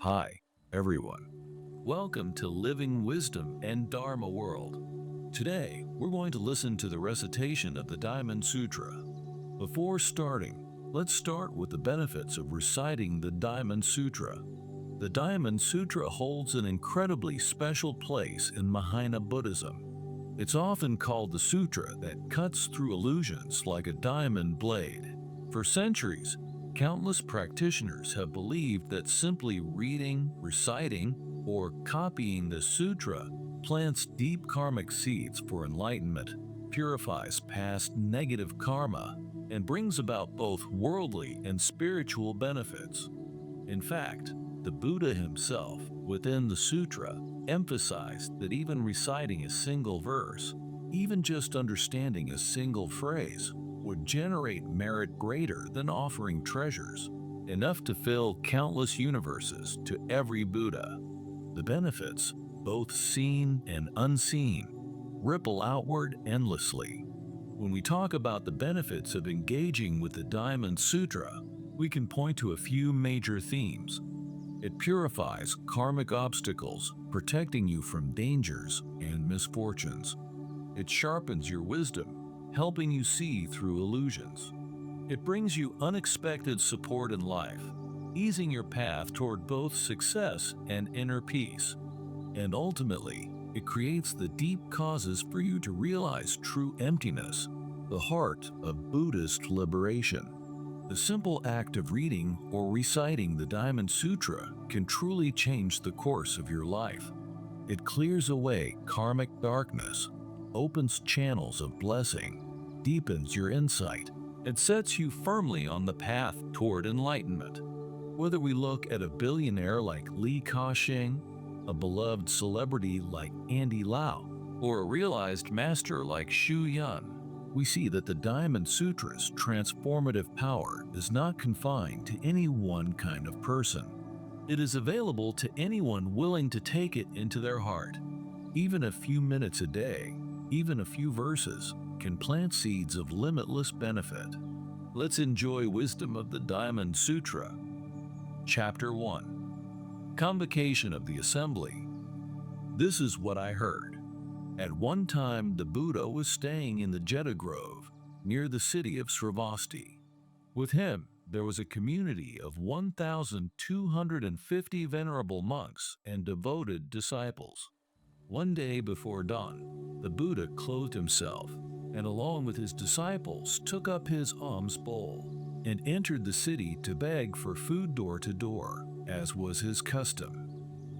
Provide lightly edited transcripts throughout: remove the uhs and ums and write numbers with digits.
Hi, everyone. Welcome to Living Wisdom and Dharma World. Today, we're going to listen to the recitation of the Diamond Sutra. Before starting, let's start with the benefits of reciting the Diamond Sutra. The Diamond Sutra holds an incredibly special place in Mahayana Buddhism. It's often called the sutra that cuts through illusions like a diamond blade. For centuries, countless practitioners have believed that simply reading, reciting, or copying the sutra plants deep karmic seeds for enlightenment, purifies past negative karma, and brings about both worldly and spiritual benefits. In fact, the Buddha himself, within the sutra, emphasized that even reciting a single verse, even just understanding a single phrase, would generate merit greater than offering treasures, enough to fill countless universes to every Buddha. The benefits, both seen and unseen, ripple outward endlessly. When we talk about the benefits of engaging with the Diamond Sutra, we can point to a few major themes. It purifies karmic obstacles, protecting you from dangers and misfortunes. It sharpens your wisdom, helping you see through illusions. It brings you unexpected support in life, easing your path toward both success and inner peace. And ultimately, it creates the deep causes for you to realize true emptiness, the heart of Buddhist liberation. The simple act of reading or reciting the Diamond Sutra can truly change the course of your life. It clears away karmic darkness, opens channels of blessing, deepens your insight, and sets you firmly on the path toward enlightenment. Whether we look at a billionaire like Li Ka-shing, a beloved celebrity like Andy Lau, or a realized master like Xu Yun, we see that the Diamond Sutra's transformative power is not confined to any one kind of person. It is available to anyone willing to take it into their heart. Even a few minutes a day, even a few verses, can plant seeds of limitless benefit. Let's enjoy wisdom of the Diamond Sutra. Chapter 1. Convocation of the Assembly. This is what I heard. At one time, the Buddha was staying in the Jeta Grove, near the city of Sravasti. With him, there was a community of 1,250 venerable monks and devoted disciples. One day before dawn, the Buddha clothed himself and along with his disciples took up his alms bowl and entered the city to beg for food door to door, as was his custom.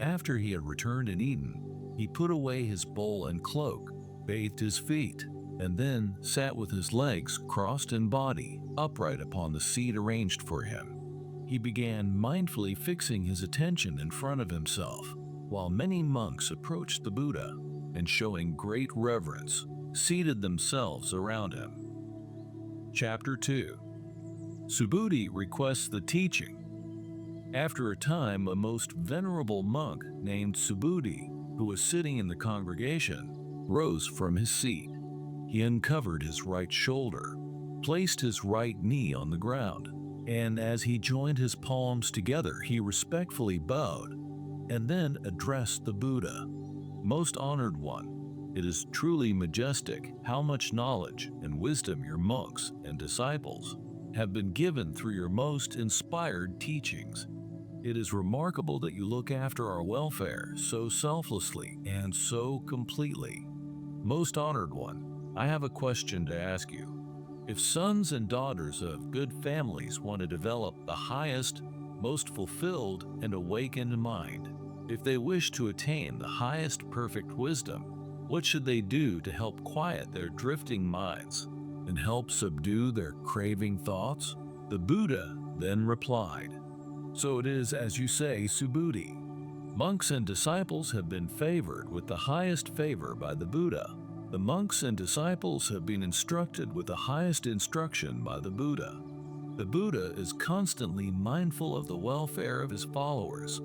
After he had returned and eaten, he put away his bowl and cloak, bathed his feet, and then sat with his legs crossed and body upright upon the seat arranged for him. He began mindfully fixing his attention in front of himself, while many monks approached the Buddha and, showing great reverence, seated themselves around him. Chapter 2. Subhuti requests the teaching. After a time, a most venerable monk named Subhuti, who was sitting in the congregation, rose from his seat. He uncovered his right shoulder, placed his right knee on the ground, and as he joined his palms together, he respectfully bowed and then addressed the Buddha. Most honored one, it is truly majestic how much knowledge and wisdom your monks and disciples have been given through your most inspired teachings. It is remarkable that you look after our welfare so selflessly and so completely. Most honored one, I have a question to ask you. If sons and daughters of good families want to develop the highest, most fulfilled and awakened mind, if they wish to attain the highest perfect wisdom, what should they do to help quiet their drifting minds and help subdue their craving thoughts? The Buddha then replied, "So it is as you say, Subhuti. Monks and disciples have been favored with the highest favor by the Buddha. The monks and disciples have been instructed with the highest instruction by the Buddha. The Buddha is constantly mindful of the welfare of his followers.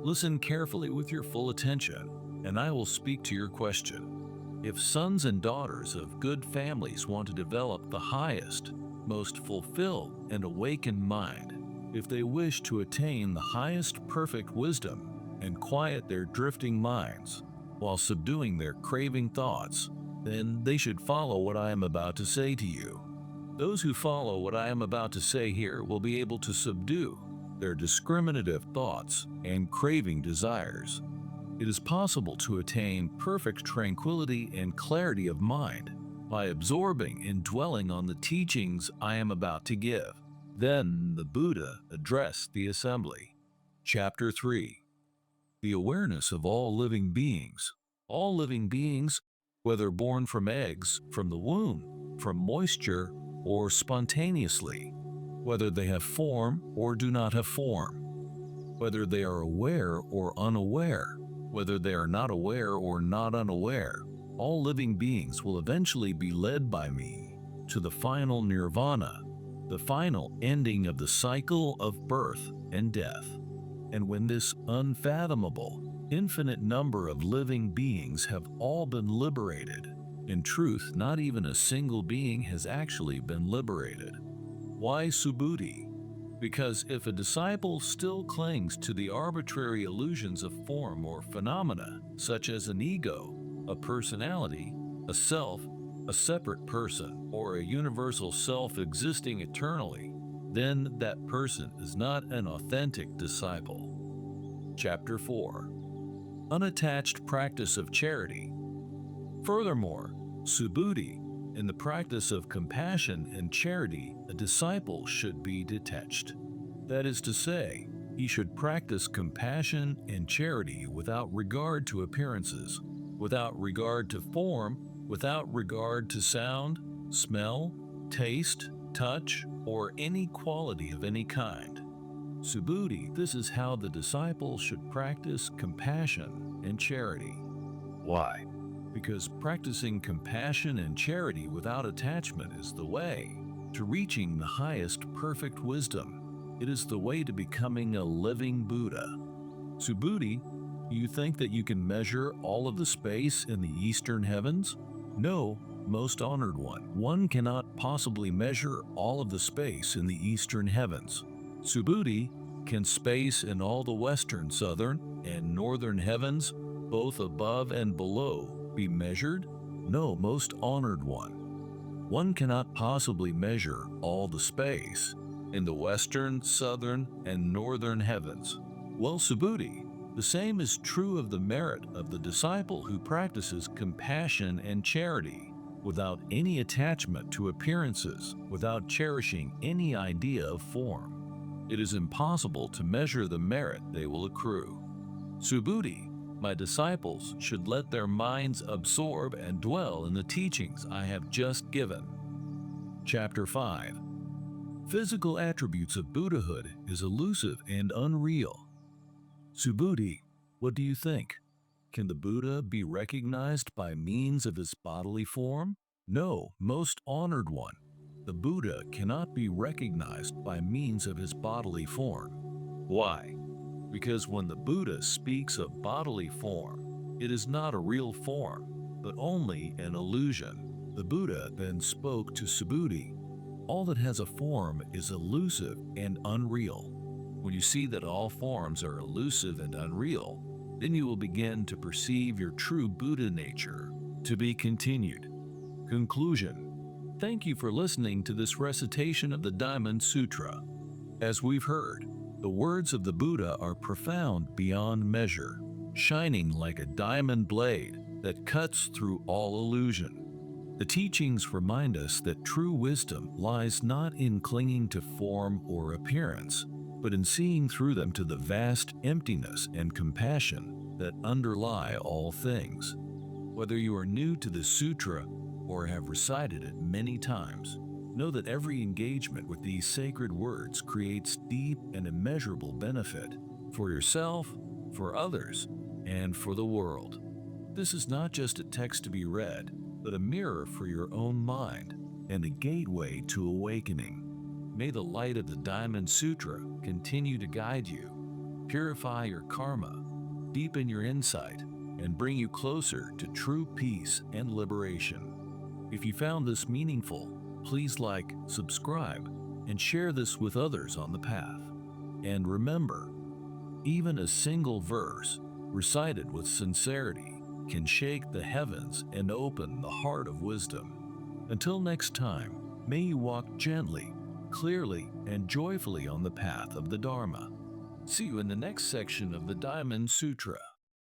Listen carefully with your full attention, and I will speak to your question. If sons and daughters of good families want to develop the highest, most fulfilled and awakened mind, If they wish to attain the highest perfect wisdom and quiet their drifting minds while subduing their craving thoughts, then they should follow what I am about to say to you. Those who follow what I am about to say here will be able to subdue their discriminative thoughts and craving desires. It is possible to attain perfect tranquility and clarity of mind by absorbing and dwelling on the teachings I am about to give. Then the Buddha addressed the assembly. Chapter 3. The awareness of all living beings. All living beings, whether born from eggs, from the womb, from moisture, or spontaneously, whether they have form or do not have form, whether they are aware or unaware, whether they are not aware or not unaware, all living beings will eventually be led by me to the final nirvana, the final ending of the cycle of birth and death. And when this unfathomable, infinite number of living beings have all been liberated, in truth, not even a single being has actually been liberated. Why Subhuti? Because if a disciple still clings to the arbitrary illusions of form or phenomena, such as an ego, a personality, a self, a separate person, or a universal self existing eternally, then that person is not an authentic disciple. Chapter 4. Unattached practice of charity. Furthermore, Subhuti, in the practice of compassion and charity, a disciple should be detached. That is to say, he should practice compassion and charity without regard to appearances, without regard to form, without regard to sound, smell, taste, touch, or any quality of any kind. Subhuti, this is how the disciple should practice compassion and charity. Why? Because practicing compassion and charity without attachment is the way to reaching the highest perfect wisdom. It is the way to becoming a living Buddha. Subhuti, you think that you can measure all of the space in the eastern heavens? No, most honored one. One cannot possibly measure all of the space in the eastern heavens. Subhuti, can space in all the western, southern, and northern heavens, both above and below, be measured? No, most honored one. One cannot possibly measure all the space in the western, southern, and northern heavens. Well, Subhuti, the same is true of the merit of the disciple who practices compassion and charity without any attachment to appearances, without cherishing any idea of form. It is impossible to measure the merit they will accrue. Subhuti, my disciples should let their minds absorb and dwell in the teachings I have just given. Chapter 5. Physical attributes of Buddhahood is elusive and unreal. Subhuti, what do you think? Can the Buddha be recognized by means of his bodily form? No, most honored one. The Buddha cannot be recognized by means of his bodily form. Why? Because when the Buddha speaks of bodily form, it is not a real form, but only an illusion. The Buddha then spoke to Subhuti. All that has a form is elusive and unreal. When you see that all forms are elusive and unreal, then you will begin to perceive your true Buddha nature. To be continued. Conclusion. Thank you for listening to this recitation of the Diamond Sutra. As we've heard, the words of the Buddha are profound beyond measure, shining like a diamond blade that cuts through all illusion. The teachings remind us that true wisdom lies not in clinging to form or appearance, but in seeing through them to the vast emptiness and compassion that underlie all things. Whether you are new to the sutra or have recited it many times, know that every engagement with these sacred words creates deep and immeasurable benefit for yourself, for others, and for the world. This is not just a text to be read, but a mirror for your own mind and a gateway to awakening. May the light of the Diamond Sutra continue to guide you, purify your karma, deepen your insight, and bring you closer to true peace and liberation. If you found this meaningful, please like, subscribe, and share this with others on the path. And remember, even a single verse, recited with sincerity, can shake the heavens and open the heart of wisdom. Until next time, may you walk gently, clearly, and joyfully on the path of the Dharma. See you in the next section of the Diamond Sutra.